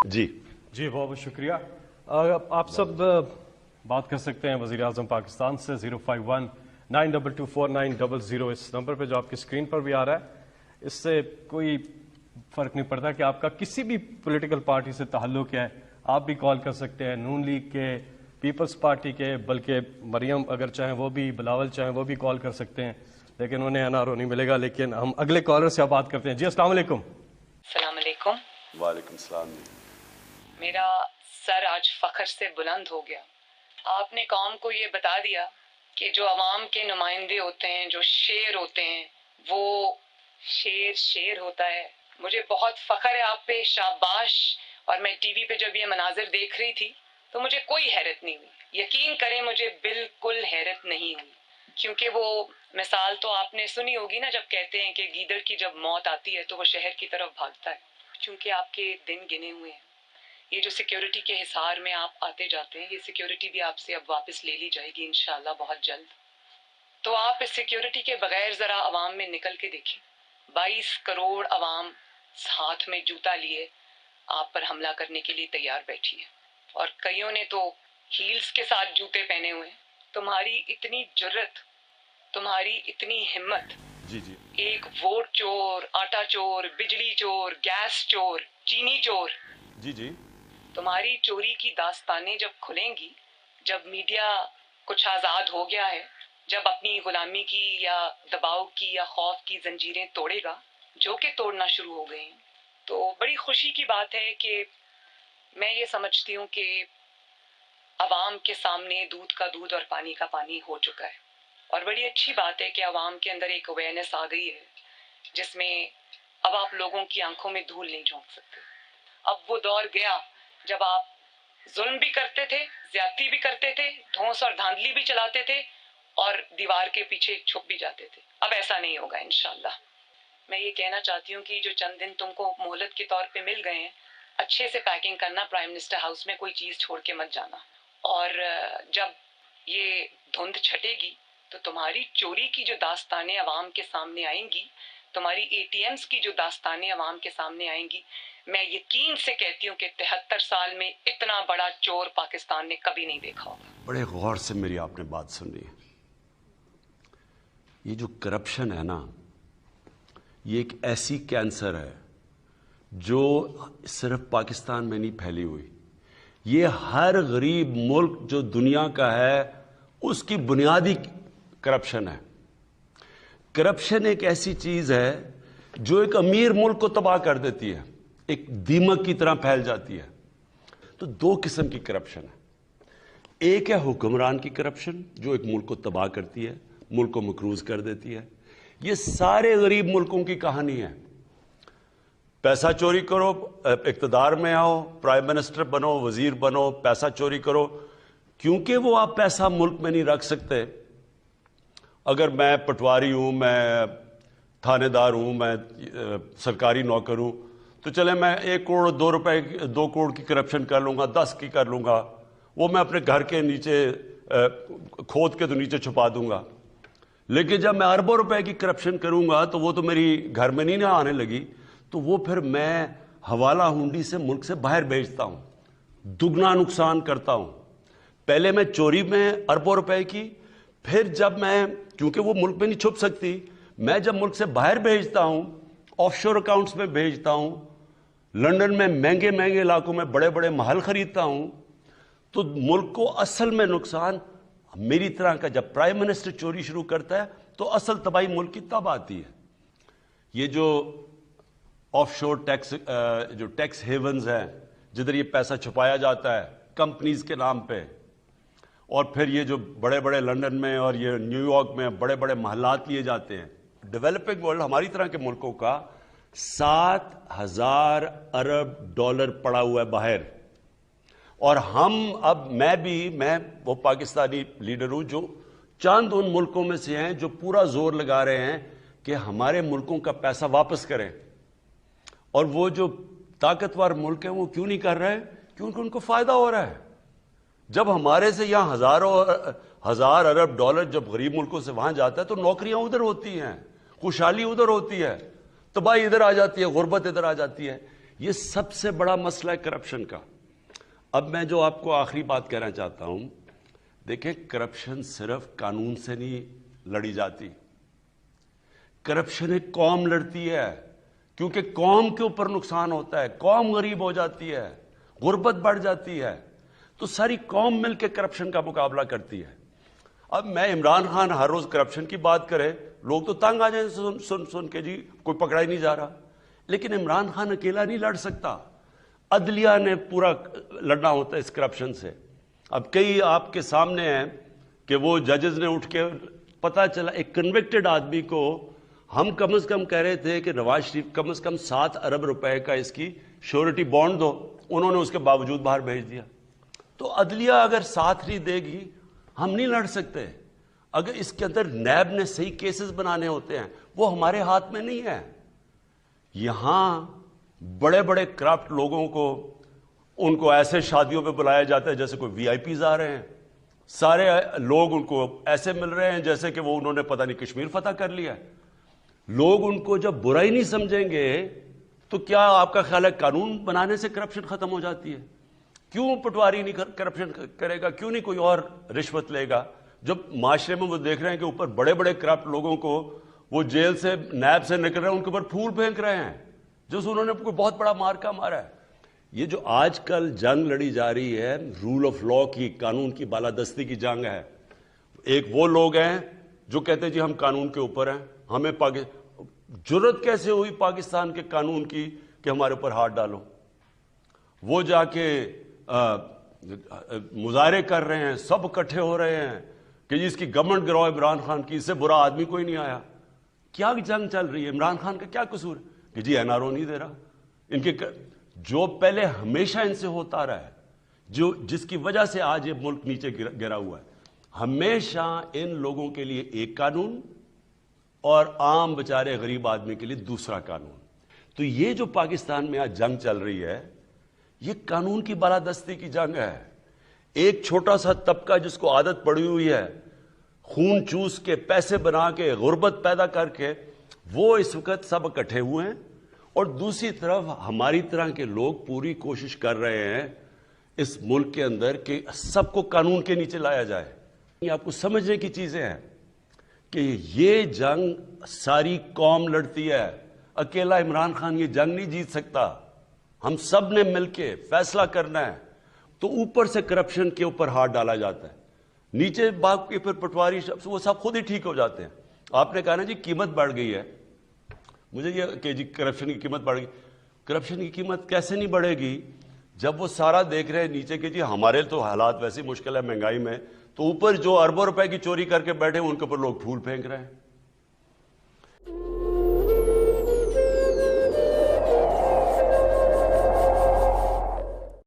जी जी बहुत बहुत शुक्रिया। आप सब बात कर सकते हैं वज़ीर आज़म पाकिस्तान से 051-9224900 इस नंबर पे जो आपकी स्क्रीन पर भी आ रहा है। इससे कोई फ़र्क नहीं पड़ता कि आपका किसी भी पॉलिटिकल पार्टी से ताल्लुक़ है, आप भी कॉल कर सकते हैं, नून लीग के, पीपल्स पार्टी के, बल्कि मरियम अगर चाहें वो भी, बिलावल चाहें वो भी कॉल कर सकते हैं, लेकिन उन्हें एनआरओ नहीं मिलेगा। लेकिन हम अगले कॉलर से आप बात करते हैं। जी अस्सलाम वालेकुम। अस्सलाम वालेकुम। वालेकुम सलाम। मेरा सर आज फख्र से बुलंद हो गया। आपने कौम को ये बता दिया कि जो अवाम के नुमाइंदे होते हैं, जो शेर होते हैं, वो शेर शेर होता है। मुझे बहुत फख्र है आप पे, शाबाश। और मैं टीवी पे जब ये मनाजिर देख रही थी तो मुझे कोई हैरत नहीं हुई। यकीन करें मुझे बिल्कुल हैरत नहीं हुई, क्योंकि वो मिसाल तो आपने सुनी होगी ना, जब कहते हैं कि गीदड़ की जब मौत आती है तो वो शहर की तरफ भागता है। क्योंकि आपके दिन गिने हुए हैं। ये जो सिक्योरिटी के हिसार में आप आते जाते हैं, ये सिक्योरिटी भी आपसे अब वापस ले ली जाएगी इंशाल्लाह बहुत जल्द। तो आप इस सिक्योरिटी के बगैर ज़रा आवाम में निकल के देखें। 22 करोड़ आवाम हाथ में जूता लिए आप पर हमला करने के लिए तैयार बैठी है, और कईयों ने तो हील्स के साथ जूते पहने हुए हैं। तुम्हारी इतनी जुर्रत, तुम्हारी इतनी हिम्मत। जी जी एक वोट चोर, आटा चोर, बिजली चोर, गैस चोर, चीनी चोर, जी जी तुम्हारी चोरी की दास्तानें जब खुलेंगी, जब मीडिया कुछ आज़ाद हो गया है, जब अपनी गुलामी की या दबाव की या खौफ की जंजीरें तोड़ेगा, जो कि तोड़ना शुरू हो गए हैं, तो बड़ी खुशी की बात है कि मैं ये समझती हूँ कि अवाम के सामने दूध का दूध और पानी का पानी हो चुका है। और बड़ी अच्छी बात है कि अवाम के अंदर एक अवेयरनेस आ गई है, जिसमें अब आप लोगों की आंखों में धूल नहीं झोंक सकते। अब वो दौर गया जब आप जुल्म भी करते थे, ज्यादती भी करते थे, धौंस और धांधली भी चलाते थे, और दीवार के पीछे छुप भी जाते थे। अब ऐसा नहीं होगा इंशाल्लाह। मैं ये कहना चाहती हूँ कि जो चंद दिन तुमको मोहलत के तौर पे मिल गए हैं, अच्छे से पैकिंग करना, प्राइम मिनिस्टर हाउस में कोई चीज़ छोड़ के मत जाना। और जब ये धुंध छटेगी तो तुम्हारी चोरी की जो दास्तानें अवाम के सामने आएंगी, तुम्हारी एटीएम्स की जो दास्तानें अवाम के सामने आएंगी, मैं यकीन से कहती हूँ कि 73 साल में इतना बड़ा चोर पाकिस्तान ने कभी नहीं देखा होगा। बड़े गौर से मेरी आपने बात सुनी। ये जो करप्शन है ना, ये एक ऐसी कैंसर है जो सिर्फ पाकिस्तान में नहीं फैली हुई, ये हर गरीब मुल्क जो दुनिया का है उसकी बुनियादी करप्शन है। करप्शन एक ऐसी चीज है जो एक अमीर मुल्क को तबाह कर देती है, एक दीमक की तरह फैल जाती है। तो दो किस्म की करप्शन है। एक है हुक्मरान की करप्शन जो एक मुल्क को तबाह करती है, मुल्क को मकरूज कर देती है। ये सारे गरीब मुल्कों की कहानी है। पैसा चोरी करो, इक्तदार में आओ, प्राइम मिनिस्टर बनो, वजीर बनो, पैसा चोरी करो, क्योंकि वो आप पैसा मुल्क में नहीं रख सकते। अगर मैं पटवारी हूं, मैं थानेदार हूं, मैं सरकारी नौकर हूं, तो चले मैं 1 करोड़ 2 रुपए 2 करोड़ की करप्शन कर लूंगा, 10 की कर लूंगा, वो मैं अपने घर के नीचे खोद के तो नीचे छुपा दूंगा। लेकिन जब मैं अरबों रुपए की करप्शन करूंगा तो वो तो मेरी घर में नहीं ना आने लगी, तो वो फिर मैं हवाला हुंडी से मुल्क से बाहर भेजता हूं, दुगना नुकसान करता हूं। पहले मैं चोरी में अरबों रुपए की, फिर जब मैं, क्योंकि वो मुल्क में नहीं छुप सकती, मैं जब मुल्क से बाहर भेजता हूं, ऑफशोर अकाउंट्स में भेजता हूं, लंदन में महंगे महंगे इलाकों में बड़े बड़े महल खरीदता हूं, तो मुल्क को असल में नुकसान मेरी तरह का। जब प्राइम मिनिस्टर चोरी शुरू करता है तो असल तबाही मुल्क की तब आती है। ये जो ऑफशोर टैक्स, जो टैक्स हेवन्स हैं, जिधर ये पैसा छुपाया जाता है कंपनीज के नाम पे, और फिर ये जो बड़े बड़े लंदन में और ये न्यूयॉर्क में बड़े बड़े महलात लिए जाते हैं। डेवलपिंग वर्ल्ड, हमारी तरह के मुल्कों का 7,000 अरब डॉलर पड़ा हुआ है बाहर, और हम अब मैं वो पाकिस्तानी लीडर हूं जो चंद उन मुल्कों में से हैं जो पूरा जोर लगा रहे हैं कि हमारे मुल्कों का पैसा वापस करें। और वो जो ताकतवर मुल्क हैं वो क्यों नहीं कर रहे? क्योंकि उनको फायदा हो रहा है। जब हमारे से यहां हजार अरब डॉलर जब गरीब मुल्कों से वहां जाता है तो नौकरियां उधर होती हैं, खुशहाली उधर होती है, तबाही इधर आ जाती है, गुर्बत इधर आ जाती है। یہ سب سے بڑا مسئلہ ہے کرپشن کا. اب میں جو آپ کو آخری بات کہنا چاہتا ہوں, دیکھیں کرپشن صرف قانون سے نہیں لڑی جاتی, کرپشن ایک قوم لڑتی ہے, کیونکہ قوم کے اوپر نقصان ہوتا ہے, قوم غریب ہو جاتی ہے, غربت بڑھ جاتی ہے, تو ساری قوم مل کے کرپشن کا مقابلہ کرتی ہے. اب میں عمران خان ہر روز کرپشن کی بات کرے, لوگ تو تنگ آ جائیں سن کے, جی کوئی پکڑا ہی نہیں جا رہا. لیکن عمران خان اکیلا نہیں لڑ سکتا, عدلیہ نے پورا لڑنا ہوتا ہے اس کرپشن سے. اب کئی آپ کے سامنے ہیں کہ وہ ججز نے اٹھ کے, پتہ چلا ایک کنوکٹڈ آدمی کو ہم کم از کم کہہ رہے تھے کہ نواز شریف کم از کم 7 ارب روپے کا اس کی شیورٹی بانڈ دو, انہوں نے اس کے باوجود باہر بھیج دیا. تو عدلیہ اگر ساتھ نہیں دے گی ہم نہیں لڑ سکتے. اگر اس کے اندر نیب نے صحیح کیسز بنانے ہوتے ہیں, وہ ہمارے ہاتھ میں نہیں ہے. یہاں بڑے بڑے کرپٹ لوگوں کو ان کو ایسے شادیوں پہ بلایا جاتا ہے جیسے کوئی وی آئی پیز آ رہے ہیں, سارے لوگ ان کو ایسے مل رہے ہیں جیسے کہ وہ انہوں نے پتہ نہیں کشمیر فتح کر لیا. لوگ ان کو جب برا ہی نہیں سمجھیں گے تو کیا آپ کا خیال ہے قانون بنانے سے کرپشن ختم ہو جاتی ہے؟ کیوں پٹواری نہیں کرپشن کرے گا, کیوں نہیں کوئی اور رشوت لے گا؟ جب معاشرے میں وہ دیکھ رہے ہیں کہ اوپر بڑے بڑے کرپٹ لوگوں کو وہ جیل سے نیب سے نکل رہے ہیں, ان کے اوپر پھول پھینک رہے ہیں جو انہوں نے کوئی بہت بڑا مارکا مارا ہے. یہ جو آج کل جنگ لڑی جا رہی ہے رول آف لا کی, قانون کی بالادستی کی جنگ ہے. ایک وہ لوگ ہیں جو کہتے ہیں جی ہم قانون کے اوپر ہیں, ہمیں جرت کیسے ہوئی پاکستان کے قانون کی کہ ہمارے اوپر ہاتھ ڈالو. وہ جا کے مظاہرے کر رہے ہیں, سب اکٹھے ہو رہے ہیں کہ جی اس کی گورنمنٹ گراؤ عمران خان کی, اس سے برا آدمی کوئی نہیں آیا. کیا جنگ چل رہی ہے؟ عمران خان کا کیا قصور ہے کہ جی این آر او نہیں دے رہا؟ ان کے جو پہلے ہمیشہ ان سے ہوتا رہا ہے, جو جس کی وجہ سے آج یہ ملک نیچے گرا ہوا ہے, ہمیشہ ان لوگوں کے لیے ایک قانون اور عام بیچارے غریب آدمی کے لیے دوسرا قانون. تو یہ جو پاکستان میں آج جنگ چل رہی ہے یہ قانون کی بالادستی کی جنگ ہے. ایک چھوٹا سا طبقہ جس کو عادت پڑی ہوئی ہے خون چوس کے, پیسے بنا کے, غربت پیدا کر کے, وہ اس وقت سب اکٹھے ہوئے ہیں. اور دوسری طرف ہماری طرح کے لوگ پوری کوشش کر رہے ہیں اس ملک کے اندر کہ سب کو قانون کے نیچے لایا جائے. یہ آپ کو سمجھنے کی چیزیں ہیں کہ یہ جنگ ساری قوم لڑتی ہے, اکیلا عمران خان یہ جنگ نہیں جیت سکتا. ہم سب نے مل کے فیصلہ کرنا ہے. تو اوپر سے کرپشن کے اوپر ہاتھ ڈالا جاتا ہے, نیچے باپ کے پھر پٹواری وہ سب خود ہی ٹھیک ہو جاتے ہیں. آپ نے کہا نا جی قیمت بڑھ گئی ہے, مجھے یہ کہ جی کرپشن کی قیمت بڑھ گئی. کرپشن کی قیمت کیسے نہیں بڑھے گی جب وہ سارا دیکھ رہے ہیں نیچے کہ جی ہمارے تو حالات ویسے مشکل ہے مہنگائی میں, تو اوپر جو اربوں روپے کی چوری کر کے بیٹھے ان کے اوپر لوگ پھول پھینک رہے ہیں.